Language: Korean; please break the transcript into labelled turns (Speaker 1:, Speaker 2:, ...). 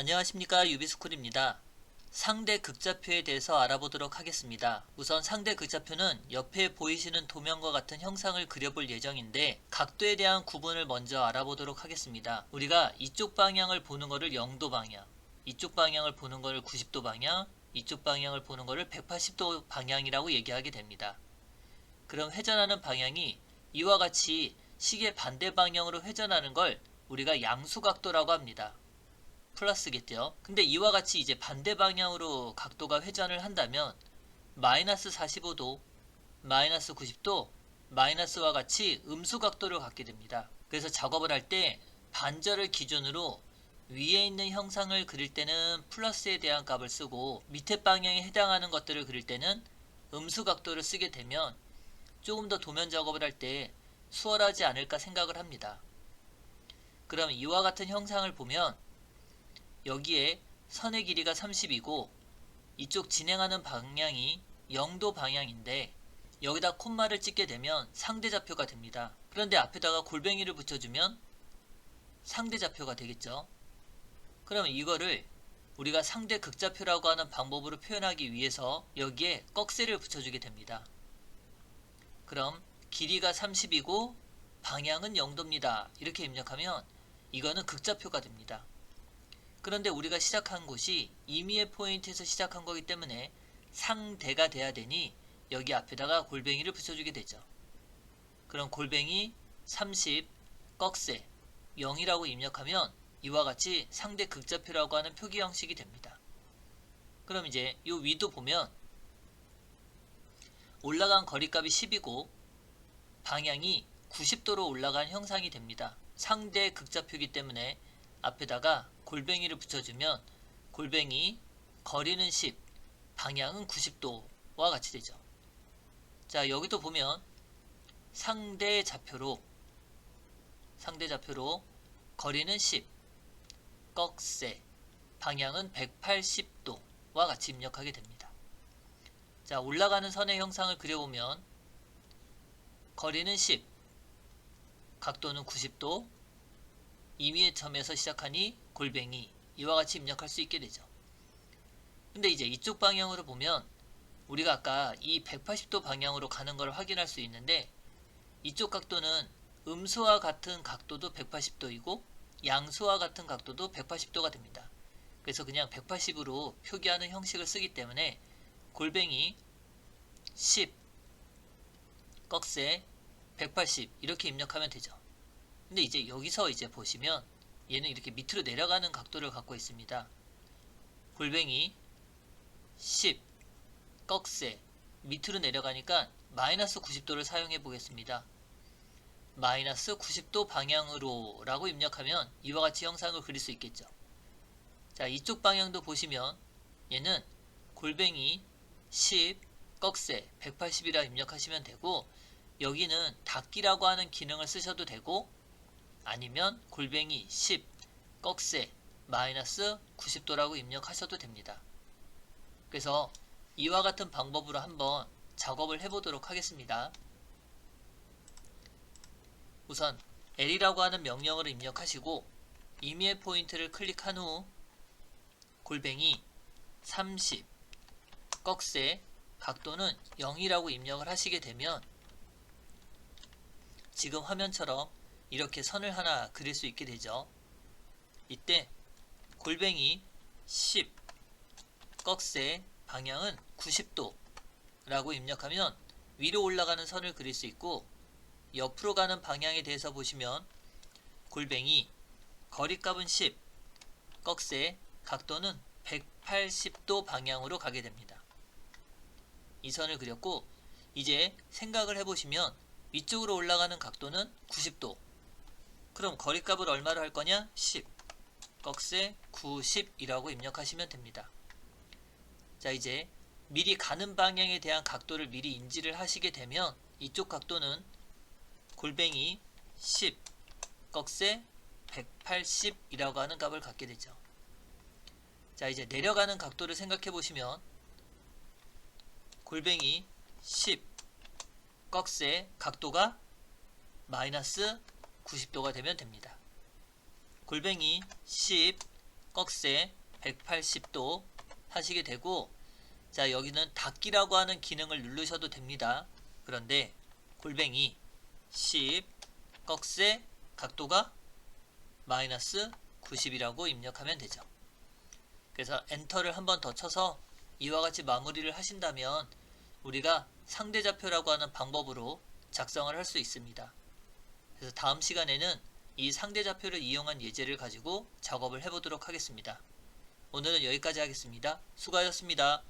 Speaker 1: 안녕하십니까, 유비스쿨입니다. 상대 극좌표에 대해서 알아보도록 하겠습니다. 우선 상대 극좌표는 옆에 보이시는 도면과 같은 형상을 그려볼 예정인데 각도에 대한 구분을 먼저 알아보도록 하겠습니다. 우리가 이쪽 방향을 보는 거를 0도 방향, 이쪽 방향을 보는 거를 90도 방향, 이쪽 방향을 보는 거를 180도 방향이라고 얘기하게 됩니다. 그럼 회전하는 방향이 이와 같이 시계 반대 방향으로 회전하는 걸 우리가 양수각도라고 합니다. 플러스겠죠. 근데 이와 같이 이제 반대 방향으로 각도가 회전을 한다면 마이너스 45도, 마이너스 90도, 마이너스와 같이 음수 각도를 갖게 됩니다. 그래서 작업을 할 때 반절을 기준으로 위에 있는 형상을 그릴 때는 플러스에 대한 값을 쓰고 밑에 방향에 해당하는 것들을 그릴 때는 음수 각도를 쓰게 되면 조금 더 도면 작업을 할 때 수월하지 않을까 생각을 합니다. 그럼 이와 같은 형상을 보면 여기에 선의 길이가 30이고 이쪽 진행하는 방향이 0도 방향인데 여기다 콤마를 찍게 되면 상대좌표가 됩니다. 그런데 앞에다가 골뱅이를 붙여주면 상대좌표가 되겠죠. 그러면 이거를 우리가 상대 극좌표라고 하는 방법으로 표현하기 위해서 여기에 꺽쇠를 붙여주게 됩니다. 그럼 길이가 30이고 방향은 0도입니다. 이렇게 입력하면 이거는 극좌표가 됩니다. 그런데 우리가 시작한 곳이 임의의 포인트에서 시작한 거기 때문에 상대가 돼야 되니 여기 앞에다가 골뱅이를 붙여주게 되죠. 그럼 골뱅이 30 꺽쇠 0이라고 입력하면 이와 같이 상대 극좌표라고 하는 표기 형식이 됩니다. 그럼 이제 이 위도 보면 올라간 거리값이 10이고 방향이 90도로 올라간 형상이 됩니다. 상대 극좌표이기 때문에 앞에다가 골뱅이를 붙여주면 골뱅이 거리는 10, 방향은 90도와 같이 되죠. 자, 여기도 보면 상대 좌표로 거리는 10, 꺽쇠, 방향은 180도와 같이 입력하게 됩니다. 자, 올라가는 선의 형상을 그려보면 거리는 10, 각도는 90도, 임의의 점에서 시작하니 골뱅이 이와 같이 입력할 수 있게 되죠. 근데 이제 이쪽 방향으로 보면 우리가 아까 이 180도 방향으로 가는 걸 확인할 수 있는데 이쪽 각도는 음수와 같은 각도도 180도이고 양수와 같은 각도도 180도가 됩니다. 그래서 그냥 180으로 표기하는 형식을 쓰기 때문에 골뱅이 10 꺽쇠 180 이렇게 입력하면 되죠. 근데 이제 여기서 이제 보시면 얘는 이렇게 밑으로 내려가는 각도를 갖고 있습니다. 골뱅이 10 꺽쇠 밑으로 내려가니까 마이너스 90도를 사용해 보겠습니다. 마이너스 90도 방향으로 라고 입력하면 이와 같이 형상을 그릴 수 있겠죠. 자, 이쪽 방향도 보시면 얘는 골뱅이 10 꺽쇠 180이라 입력하시면 되고 여기는 닫기라고 하는 기능을 쓰셔도 되고 아니면 골뱅이 10 꺽쇠 마이너스 90도라고 입력하셔도 됩니다. 그래서 이와 같은 방법으로 한번 작업을 해보도록 하겠습니다. 우선 L이라고 하는 명령어를 입력하시고 임의의 포인트를 클릭한 후 골뱅이 30 꺽쇠 각도는 0이라고 입력을 하시게 되면 지금 화면처럼 이렇게 선을 하나 그릴 수 있게 되죠. 이때 골뱅이 10 꺽쇠 방향은 90도 라고 입력하면 위로 올라가는 선을 그릴 수 있고 옆으로 가는 방향에 대해서 보시면 골뱅이 거리값은 10 꺽쇠 각도는 180도 방향으로 가게 됩니다. 이 선을 그렸고 이제 생각을 해보시면 위쪽으로 올라가는 각도는 90도. 그럼 거리값을 얼마로 할 거냐? 10 꺽쇠 90이라고 입력하시면 됩니다. 자, 이제 미리 가는 방향에 대한 각도를 미리 인지를 하시게 되면 이쪽 각도는 골뱅이 10 꺽쇠 180이라고 하는 값을 갖게 되죠. 자, 이제 내려가는 각도를 생각해 보시면 골뱅이 10 꺽쇠 각도가 마이너스 90도가 되면 됩니다. 골뱅이 10 꺽쇠 180도 하시게 되고, 자, 여기는 닫기라고 하는 기능을 누르셔도 됩니다. 그런데 골뱅이 10 꺽쇠 각도가 마이너스 90이라고 입력하면 되죠. 그래서 엔터를 한 번 더 쳐서 이와 같이 마무리를 하신다면 우리가 상대좌표라고 하는 방법으로 작성을 할 수 있습니다. 그래서 다음 시간에는 이 상대좌표를 이용한 예제를 가지고 작업을 해보도록 하겠습니다. 오늘은 여기까지 하겠습니다. 수고하셨습니다.